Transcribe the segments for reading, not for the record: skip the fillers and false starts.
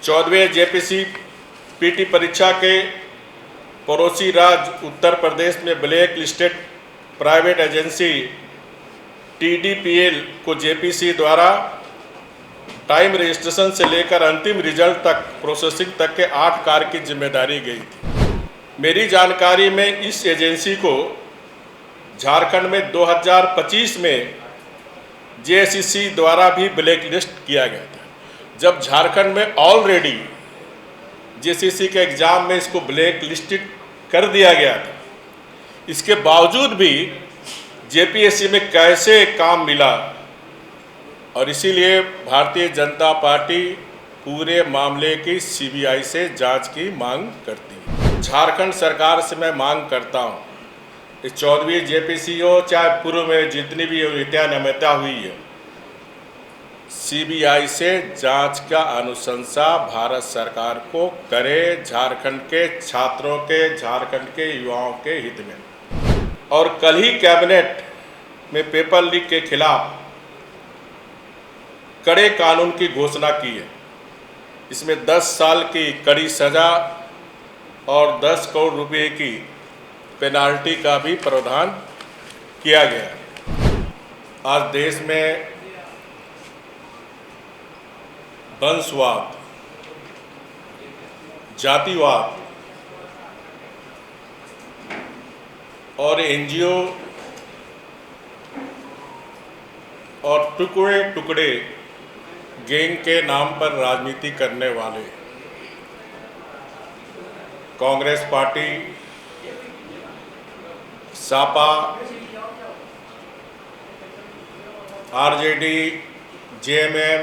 14वें JPC PT परीक्षा के पड़ोसी राज्य उत्तर प्रदेश में black listed private agency TDPL को जेपीसी द्वारा टाइम रजिस्ट्रेशन से लेकर अंतिम रिजल्ट तक प्रोसेसिंग तक के 8 कार्य की जिम्मेदारी गई थी। मेरी जानकारी में इस एजेंसी को झारखंड में 2025 में जेएससीसी द्वारा भी ब्लैक लिस्ट किया गया था, जब झारखंड में ऑलरेडी जेएससीसी के एग्ज़ाम में इसको ब्लैक लिस्टेड कर दिया गया था। इसके बावजूद भी जेपीएससी में कैसे काम मिला, और इसीलिए भारतीय जनता पार्टी पूरे मामले की सीबीआई से जांच की मांग करती है। झारखंड सरकार से मैं मांग करता हूं, इस 14वीं जेपीसी हो चाहे पूर्व में जितनी भी नियमितता हुई है, सीबीआई से जांच का अनुशंसा भारत सरकार को करे, झारखंड के छात्रों के, झारखंड के युवाओं के हित में। और कल ही कैबिनेट में पेपर लीक के खिलाफ कड़े कानून की घोषणा की है। इसमें 10 साल की कड़ी सजा और 10 करोड़ रुपए की पेनाल्टी का भी प्रावधान किया गया है। आज देश में वंशवाद, जातिवाद और एनजीओ और टुकड़े टुकड़े गैंग के नाम पर राजनीति करने वाले Congress party, Sapa, RJD, JMM,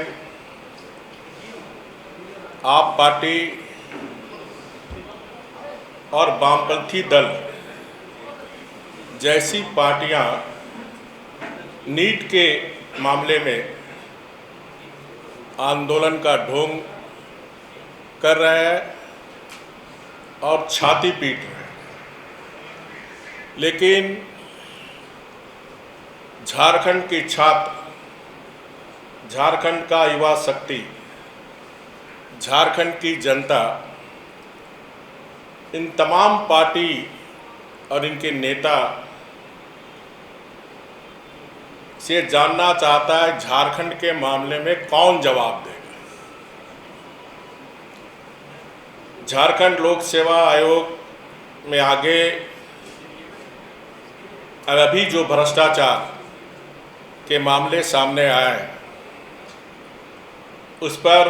आप पार्टी और वामपंथी दल जैसी पार्टियां नीट के मामले में आंदोलन का ढोंग कर रहे हैं और छाती पीट रहे हैं। लेकिन झारखंड की छात्र, झारखंड का युवा शक्ति, झारखंड की जनता इन तमाम पार्टी और इनके नेता से जानना चाहता है झारखंड के मामले में कौन जवाब देगा। झारखंड लोक सेवा आयोग में आगे अभी जो भ्रष्टाचार के मामले सामने आए, उस पर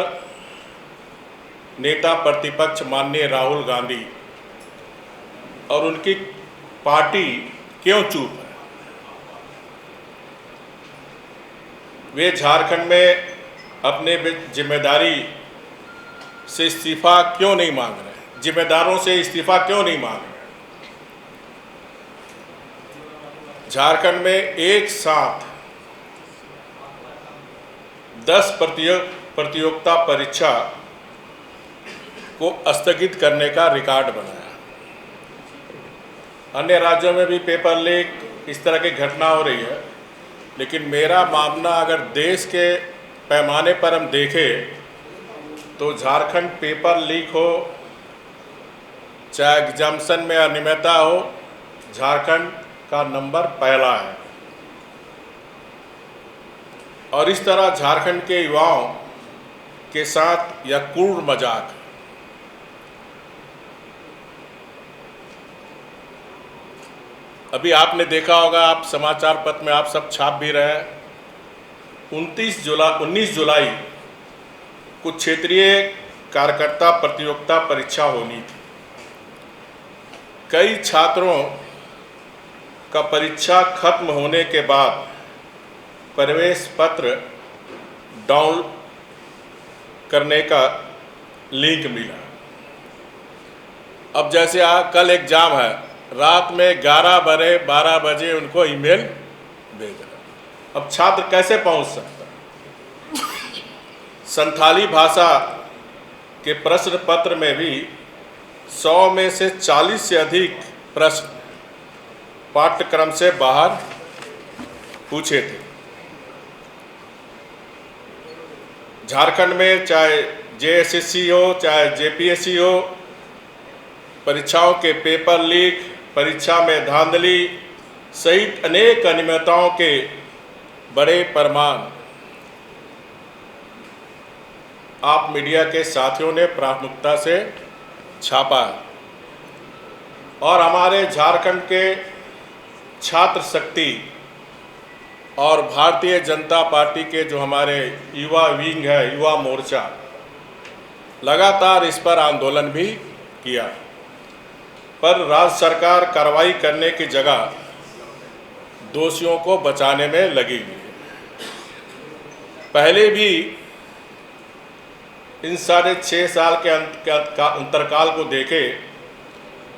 नेता प्रतिपक्ष माननीय राहुल गांधी और उनकी पार्टी क्यों चुप है? वे झारखंड में अपने जिम्मेदारी से इस्तीफा क्यों नहीं मांग रहे? जिम्मेदारों से इस्तीफा क्यों नहीं मांग रहे? झारखंड में एक साथ 10 प्रतियोगिता परीक्षा को स्थगित करने का रिकॉर्ड बनाया। अन्य राज्यों में भी पेपर लीक इस तरह की घटना हो रही है, लेकिन मेरा मामला अगर देश के पैमाने पर हम देखें तो झारखंड पेपर लीक हो चाहे एग्जामिनेशन में अनियमितता हो, झारखंड का नंबर पहला है। और इस तरह झारखंड के युवाओं के साथ यह क्रूर मजाक है। अभी आपने देखा होगा, आप समाचार पत्र में आप सब छाप भी रहे हैं, 19 जुलाई को क्षेत्रीय कार्यकर्ता प्रतियोगिता परीक्षा होनी थी। कई छात्रों का परीक्षा खत्म होने के बाद प्रवेश पत्र डाउनलोड करने का लिंक मिला। अब जैसे कल एग्जाम है, रात में 12 बजे उनको ईमेल भेज रहा। अब छात्र कैसे पहुंच सकता है? संथाली भाषा के प्रश्न पत्र में भी 100 में से 40 से अधिक प्रश्न पाठ्यक्रम से बाहर पूछे थे। झारखंड में चाहे जेएसएससी हो चाहे जेपीएससी हो, परीक्षाओं के पेपर लीक, परीक्षा में धांधली सहित अनेक अनियमितताओं के बड़े प्रमाण आप मीडिया के साथियों ने प्राथमिकता से छापा है और हमारे झारखंड के छात्र शक्ति और भारतीय जनता पार्टी के जो हमारे युवा विंग है, युवा मोर्चा, लगातार इस पर आंदोलन भी किया, पर राज्य सरकार कार्रवाई करने की जगह दोषियों को बचाने में लगी हुई है। पहले भी इन 6.5 साल के अंतरकाल को देखे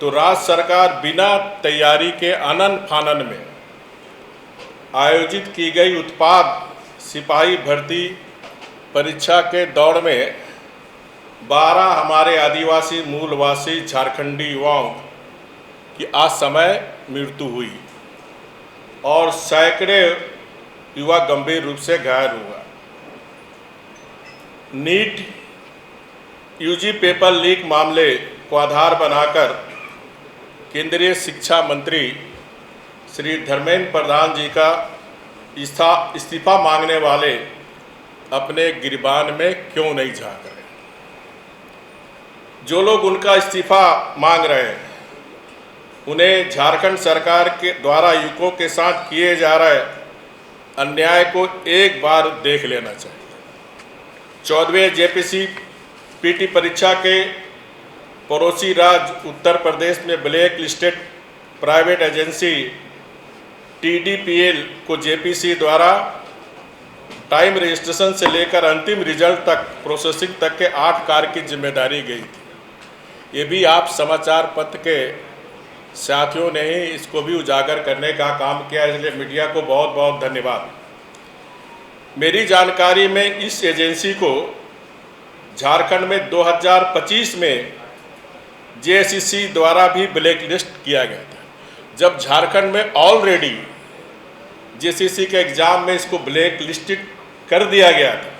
तो राज्य सरकार बिना तैयारी के आनन फानन में आयोजित की गई उत्पाद सिपाही भर्ती परीक्षा के दौड़ में 12 हमारे आदिवासी मूलवासी झारखंडी युवाओं की आज समय मृत्यु हुई और सैकड़े युवा गंभीर रूप से घायल हुआ। नीट यूजी पेपर लीक मामले को आधार बनाकर केंद्रीय शिक्षा मंत्री श्री धर्मेंद्र प्रधान जी का इस्तीफा मांगने वाले अपने गिरबान में क्यों नहीं झांक रहे? जो लोग उनका इस्तीफा मांग रहे हैं उन्हें झारखंड सरकार के द्वारा युवकों के साथ किए जा रहे अन्याय को एक बार देख लेना चाहिए। 14वें जेपीसी पीटी परीक्षा के पड़ोसी राज्य उत्तर प्रदेश में black listed private agency TDPL को जेपीसी द्वारा टाइम रजिस्ट्रेशन से लेकर अंतिम रिजल्ट तक प्रोसेसिंग तक के 8 कार्य की जिम्मेदारी गई थी। ये भी आप समाचार पत्र के साथियों ने ही इसको भी उजागर करने का काम किया, इसलिए मीडिया को बहुत बहुत धन्यवाद। मेरी जानकारी में इस एजेंसी को झारखंड में 2025 में जेएसएससी द्वारा भी ब्लैक लिस्ट किया गया था, जब झारखंड में ऑलरेडी जेएसएससी के एग्ज़ाम में इसको ब्लैक लिस्टेड कर दिया गया था।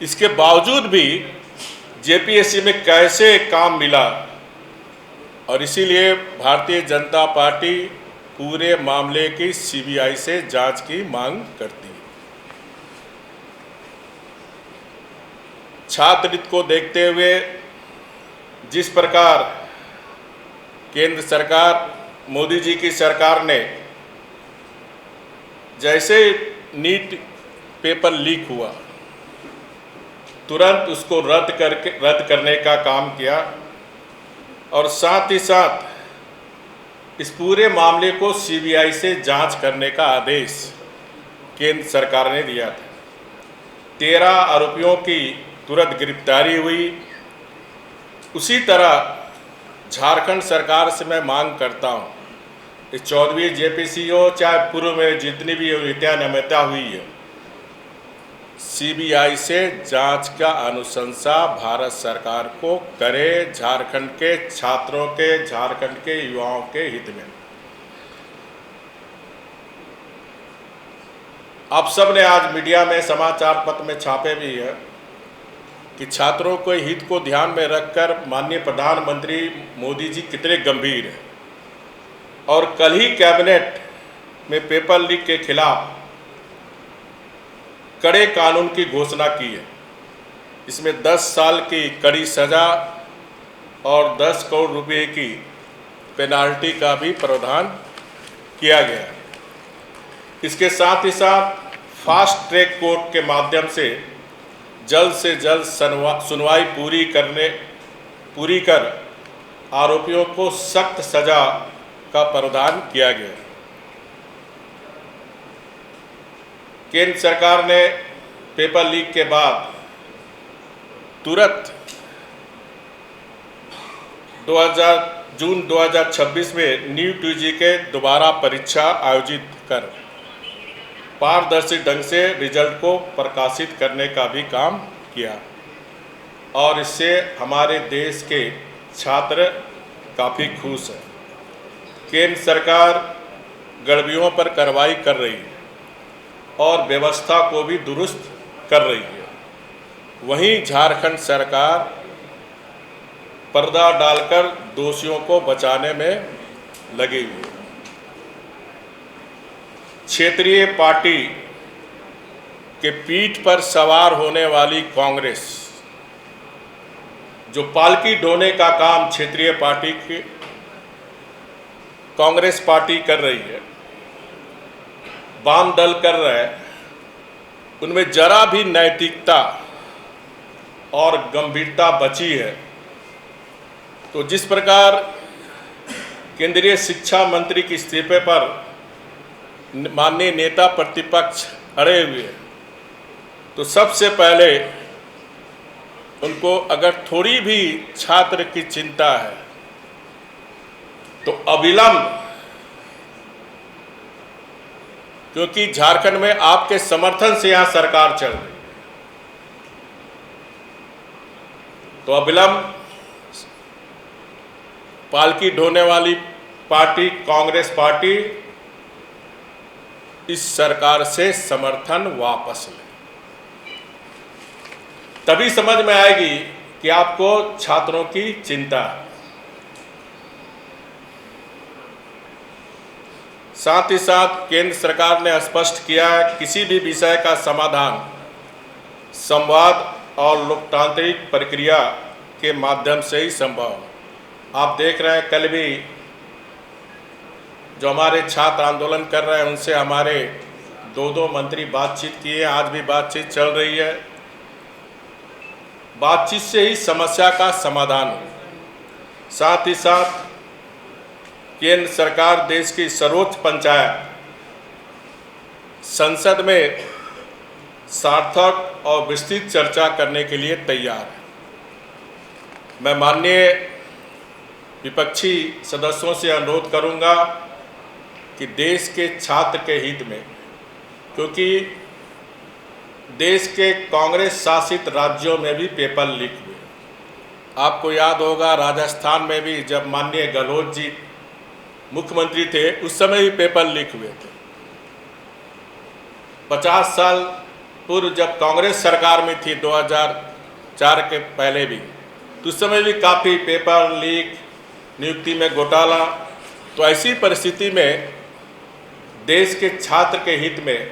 इसके बावजूद भी जेपीएससी में कैसे काम मिला, और इसीलिए भारतीय जनता पार्टी पूरे मामले की सीबीआई से जांच की मांग करती है। छात्र हित को देखते हुए जिस प्रकार केंद्र सरकार, मोदी जी की सरकार ने जैसे नीट पेपर लीक हुआ तुरंत उसको रद्द करने का काम किया, और साथ ही साथ इस पूरे मामले को सीबीआई से जांच करने का आदेश केंद्र सरकार ने दिया था। 13 आरोपियों की तुरंत गिरफ्तारी हुई। उसी तरह झारखंड सरकार से मैं मांग करता हूँ, इस 14वीं जेपीसी हो चाहे पूर्व में जितनी भी अनियमितता हुई है, सीबीआई से जांच का अनुशंसा भारत सरकार को करे, झारखंड के छात्रों के, झारखंड के युवाओं के हित में। आप सब ने आज मीडिया में, समाचार पत्र में छापे भी है कि छात्रों के हित को ध्यान में रखकर माननीय प्रधानमंत्री मोदी जी कितने गंभीर हैं, और कल ही कैबिनेट में पेपर लीक के खिलाफ कड़े कानून की घोषणा की है। इसमें 10 साल की कड़ी सज़ा और 10 करोड़ रुपए की पेनाल्टी का भी प्रावधान किया गया है। इसके साथ ही साथ फास्ट ट्रैक कोर्ट के माध्यम से जल्द सुनवाई पूरी कर आरोपियों को सख्त सजा का प्रावधान किया गया। केंद्र सरकार ने पेपर लीक के बाद तुरंत जून 2026 में नीट यूजी के दोबारा परीक्षा आयोजित कर पारदर्शी ढंग से रिजल्ट को प्रकाशित करने का भी काम किया, और इससे हमारे देश के छात्र काफ़ी खुश हैं। केंद्र सरकार गड़बड़ियों पर कार्रवाई कर रही है और व्यवस्था को भी दुरुस्त कर रही है। वहीं झारखंड सरकार पर्दा डालकर दोषियों को बचाने में लगी हुई है। क्षेत्रीय पार्टी के पीठ पर सवार होने वाली कांग्रेस जो पालकी ढोने का काम क्षेत्रीय पार्टी की कांग्रेस पार्टी कर रही है, वाम दल कर रहे हैं, उनमें जरा भी नैतिकता और गंभीरता बची है। तो जिस प्रकार केंद्रीय शिक्षा मंत्री के इस्तीफे पर माननीय नेता प्रतिपक्ष अड़े हुए हैं, तो सबसे पहले उनको अगर थोड़ी भी छात्र की चिंता है तो अविलंब, क्योंकि झारखंड में आपके समर्थन से यहां सरकार चल रही है, तो अविलंब पालकी ढोने वाली पार्टी कांग्रेस पार्टी इस सरकार से समर्थन वापस ले। तभी समझ में आएगी कि आपको छात्रों की चिंता है। साथ ही साथ केंद्र सरकार ने स्पष्ट किया है किसी भी विषय का समाधान संवाद और लोकतांत्रिक प्रक्रिया के माध्यम से ही संभव है। आप देख रहे हैं, कल भी जो हमारे छात्र आंदोलन कर रहे हैं उनसे हमारे दो मंत्री बातचीत किए, आज भी बातचीत चल रही है। बातचीत से ही समस्या का समाधान हो। साथ ही साथ केंद्र सरकार देश की सर्वोच्च पंचायत संसद में सार्थक और विस्तृत चर्चा करने के लिए तैयार है। मैं माननीय विपक्षी सदस्यों से अनुरोध करूंगा कि देश के छात्र के हित में, क्योंकि देश के कांग्रेस शासित राज्यों में भी पेपर लीक हुए। आपको याद होगा राजस्थान में भी जब माननीय गहलोत जी मुख्यमंत्री थे उस समय भी पेपर लीक हुए थे। 50 साल पूर्व जब कांग्रेस सरकार में थी 2004 के पहले भी, तो उस समय भी काफ़ी पेपर लीक, नियुक्ति में घोटाला। तो ऐसी परिस्थिति में देश के छात्र के हित में,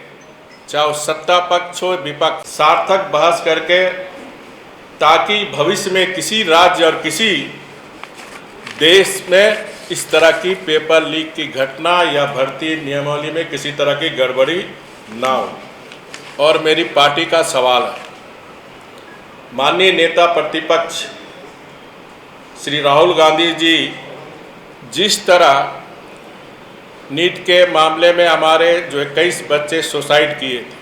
चाहे सत्ता पक्ष हो विपक्ष, सार्थक बहस करके, ताकि भविष्य में किसी राज्य और किसी देश में इस तरह की पेपर लीक की घटना या भर्ती नियमावली में किसी तरह की गड़बड़ी ना हो। और मेरी पार्टी का सवाल है, माननीय नेता प्रतिपक्ष श्री राहुल गांधी जी जिस तरह नीट के मामले में हमारे जो 21 बच्चे सुसाइड किए थे,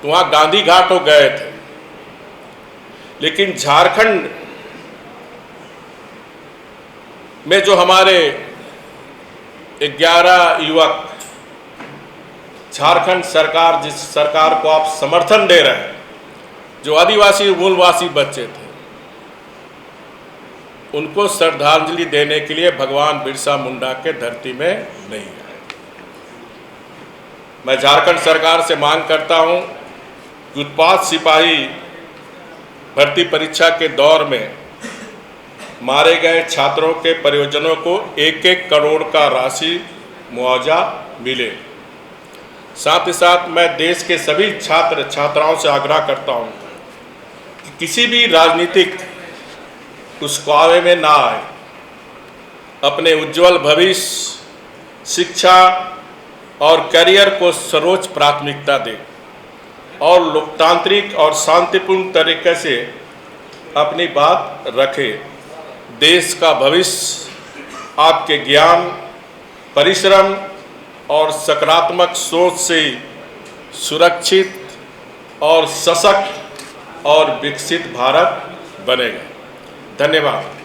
तो वहाँ गांधी घाट हो गए थे, लेकिन झारखंड में जो हमारे 11 युवक, झारखंड सरकार जिस सरकार को आप समर्थन दे रहे हैं, जो आदिवासी मूलवासी बच्चे थे, उनको श्रद्धांजलि देने के लिए भगवान बिरसा मुंडा के धरती में नहीं आए। मैं झारखंड सरकार से मांग करता हूं कि उत्पाद सिपाही भर्ती परीक्षा के दौर में मारे गए छात्रों के परिजनों को 1-1 करोड़ का राशि मुआवजा मिले। साथ ही साथ मैं देश के सभी छात्र छात्राओं से आग्रह करता हूं कि किसी भी राजनीतिक उस कावे में ना आए, अपने उज्जवल भविष्य, शिक्षा और करियर को सर्वोच्च प्राथमिकता दे और लोकतांत्रिक और शांतिपूर्ण तरीके से अपनी बात रखे। देश का भविष्य आपके ज्ञान, परिश्रम और सकारात्मक सोच से सुरक्षित और सशक्त और विकसित भारत बनेगा। धन्यवाद।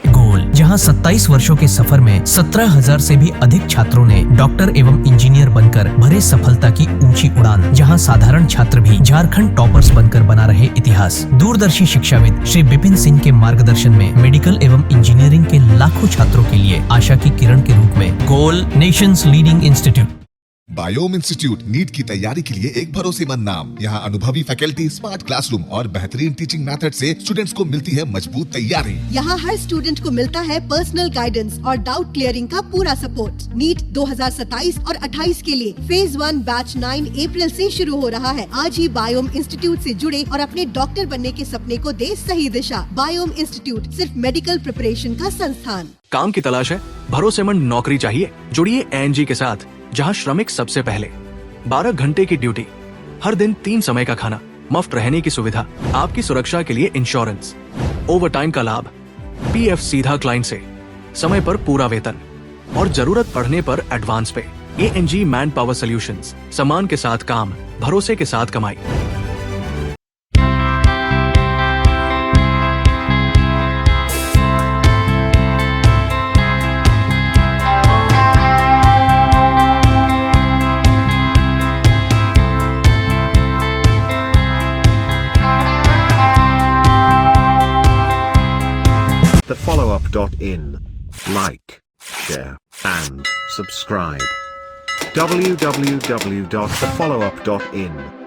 गोल, जहां 27 वर्षों के सफर में 17,000 से भी अधिक छात्रों ने डॉक्टर एवं इंजीनियर बनकर भरे सफलता की ऊंची उड़ान, जहां साधारण छात्र भी झारखंड टॉपर्स बनकर बना रहे इतिहास। दूरदर्शी शिक्षाविद श्री विपिन सिंह के मार्गदर्शन में मेडिकल एवं इंजीनियरिंग के लाखों छात्रों के लिए आशा की किरण के रूप में Goal, nation's leading institute. Biome institute NEET की तैयारी के लिए एक भरोसेमंद नाम। यहाँ अनुभवी फैकल्टी, स्मार्ट क्लासरूम और बेहतरीन टीचिंग मेथड से स्टूडेंट्स को मिलती है मजबूत तैयारी। यहाँ हर स्टूडेंट को मिलता है पर्सनल गाइडेंस और डाउट क्लियरिंग का पूरा सपोर्ट। नीट 2027 और 28 के लिए फेज 1 बैच 9 अप्रैल से शुरू हो रहा है। आज ही बायोम इंस्टीट्यूट से जुड़े और अपने डॉक्टर बनने के सपने को दे सही दिशा। बायोम इंस्टीट्यूट सिर्फ मेडिकल प्रिपरेशन का संस्थान। काम की तलाश है, भरोसेमंद नौकरी चाहिए, जुड़िए एएनजी के साथ, जहां श्रमिक सबसे पहले। 12 घंटे की ड्यूटी, हर दिन 3 समय का खाना, मुफ्त रहने की सुविधा, आपकी सुरक्षा के लिए इंश्योरेंस, ओवरटाइम का लाभ, पीएफ सीधा क्लाइंट से, समय पर पूरा वेतन और जरूरत पड़ने पर एडवांस पे। एएनजी मैन पावर सॉल्यूशंस, सम्मान के साथ काम, भरोसे के साथ कमाई। TheFollowUp.in. Like, share, and subscribe. www.thefollowup.in